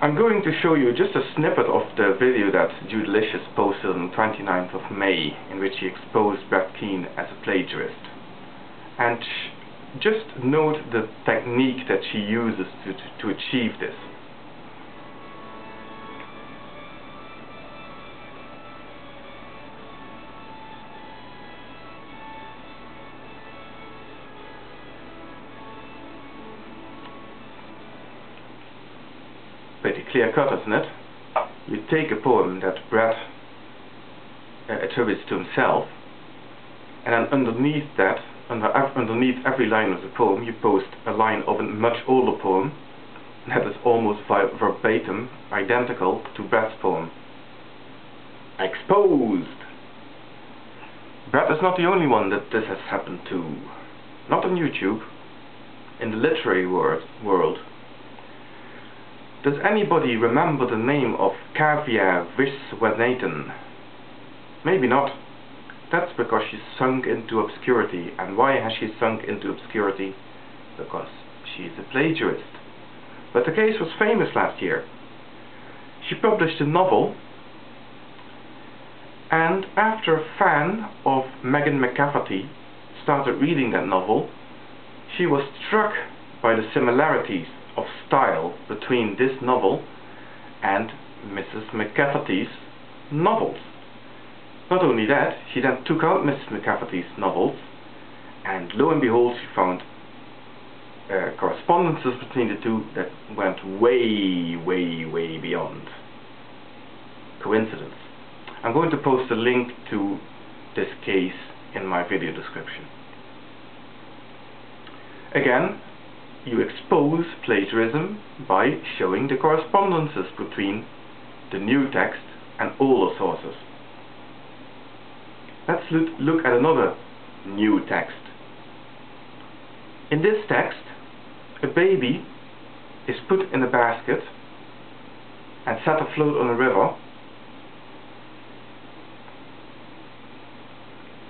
I'm going to show you just a snippet of the video that Jude posted on the 29th of May, in which he exposed Brett Keane as a plagiarist. And just note the technique that she uses to achieve this. Pretty clear cut, isn't it? You take a poem that Brett attributes to himself, and then underneath that, underneath every line of the poem, you post a line of a much older poem that is almost verbatim identical to Brett's poem. Exposed! Brett is not the only one that this has happened to. Not on YouTube, in the literary world. Does anybody remember the name of Kaavya Viswanathan? Maybe not. That's because she's sunk into obscurity. And why has she sunk into obscurity? Because she's a plagiarist. But the case was famous last year. She published a novel, and after a fan of Megan McCafferty started reading that novel, she was struck by the similarities of style between this novel and Mrs. McCafferty's novels. Not only that, she then took out Mrs. McCafferty's novels, and lo and behold, she found correspondences between the two that went way beyond coincidence. I'm going to post a link to this case in my video description. Again, you expose plagiarism by showing the correspondences between the new text and older sources. Let's look at another new text. In this text, a baby is put in a basket and set afloat on a river.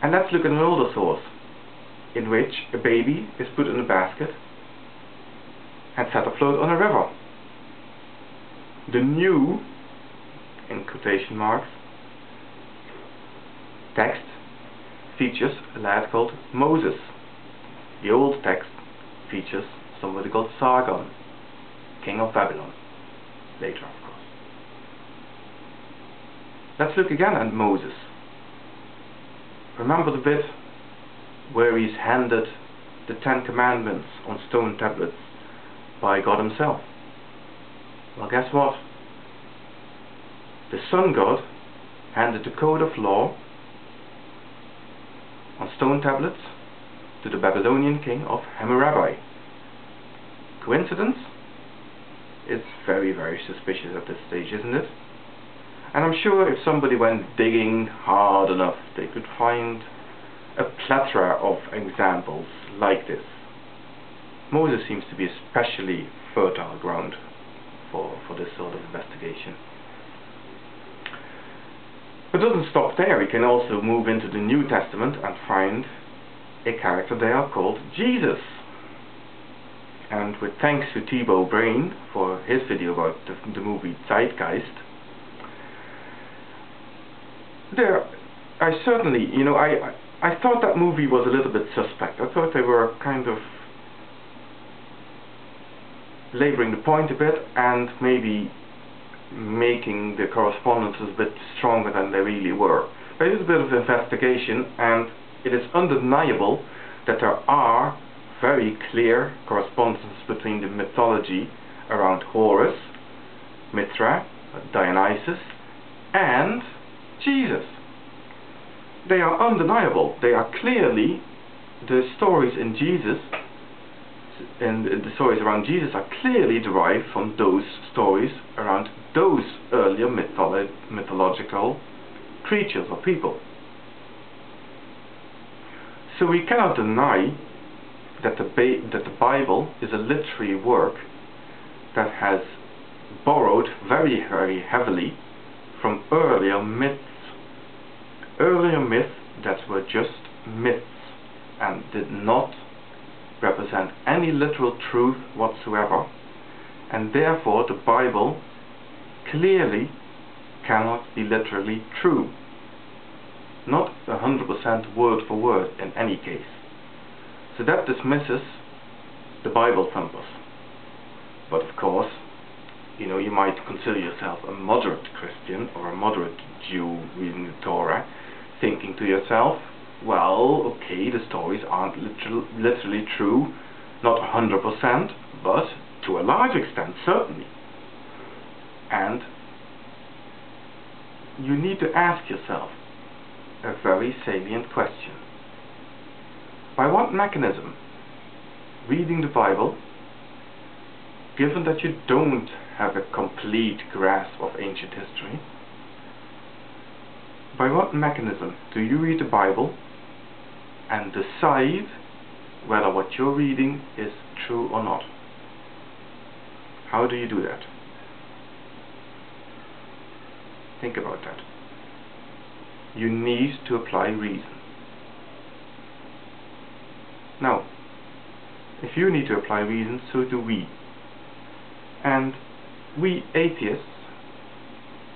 And let's look at an older source, in which a baby is put in a basket and set afloat on a river. The new, in quotation marks, text features a lad called Moses. The old text features somebody called Sargon, king of Babylon, later of course. Let's look again at Moses. Remember the bit where he's handed the 10 Commandments on stone tablets by God himself? Well, guess what? The sun god handed the code of law on stone tablets to the Babylonian king of Hammurabi. Coincidence? It's very suspicious at this stage, isn't it? And I'm sure if somebody went digging hard enough, they could find a plethora of examples like this. Moses seems to be especially fertile ground for this sort of investigation. But it doesn't stop there. We can also move into the New Testament and find a character there called Jesus. And with thanks to teabowbraine for his video about the movie Zeitgeist, I certainly, I thought that movie was a little bit suspect. I thought they were kind of laboring the point a bit and maybe making the correspondences a bit stronger than they really were. But it is a bit of investigation, and it is undeniable that there are very clear correspondences between the mythology around Horus, Mithra, Dionysus, and Jesus. They are undeniable. They are clearly, the stories in Jesus, and the stories around Jesus are clearly derived from those stories around those earlier mythological creatures or people. So we cannot deny that the Bible is a literary work that has borrowed very heavily from earlier myths that were just myths and did not represent any literal truth whatsoever, and therefore the Bible clearly cannot be literally true. Not 100% word for word in any case. So that dismisses the Bible thumpers. But of course, you might consider yourself a moderate Christian or a moderate Jew reading the Torah, thinking to yourself, well, okay, the stories aren't literally true, not 100%, but to a large extent, certainly. And you need to ask yourself a very salient question. By what mechanism, reading the Bible, given that you don't have a complete grasp of ancient history, by what mechanism do you read the Bible and decide whether what you're reading is true or not? How do you do that? Think about that. You need to apply reason. Now, if you need to apply reason, so do we. And we atheists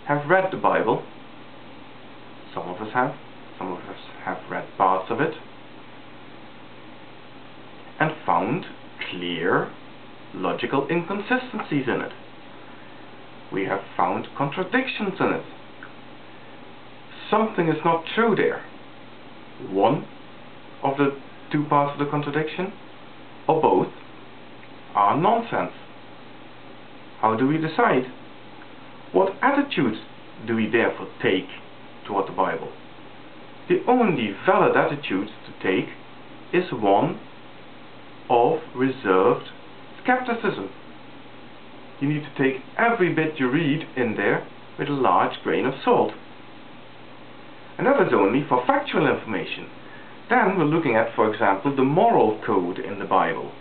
have read the Bible. Some of us have. Some of us have read parts of it and found clear logical inconsistencies in it. We have found contradictions in it. Something is not true there. One of the two parts of the contradiction, or both, are nonsense. How do we decide? What attitude do we therefore take toward the Bible? The only valid attitude to take is one of reserved skepticism. You need to take every bit you read in there with a large grain of salt. And that is only for factual information. Then we're looking at, for example, the moral code in the Bible.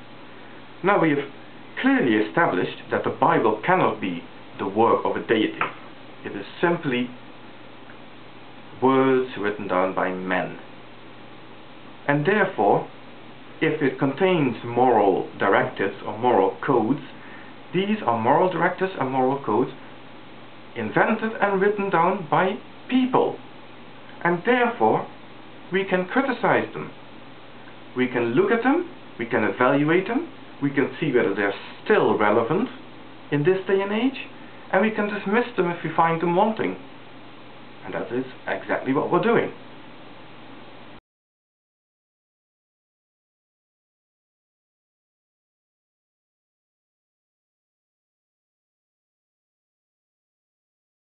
Now we have clearly established that the Bible cannot be the work of a deity. It is simply words written down by men. And therefore, if it contains moral directives or moral codes, these are moral directives and moral codes invented and written down by people. And therefore, we can criticize them. We can look at them, we can evaluate them, we can see whether they're still relevant in this day and age, and we can dismiss them if we find them wanting. And that is exactly what we're doing.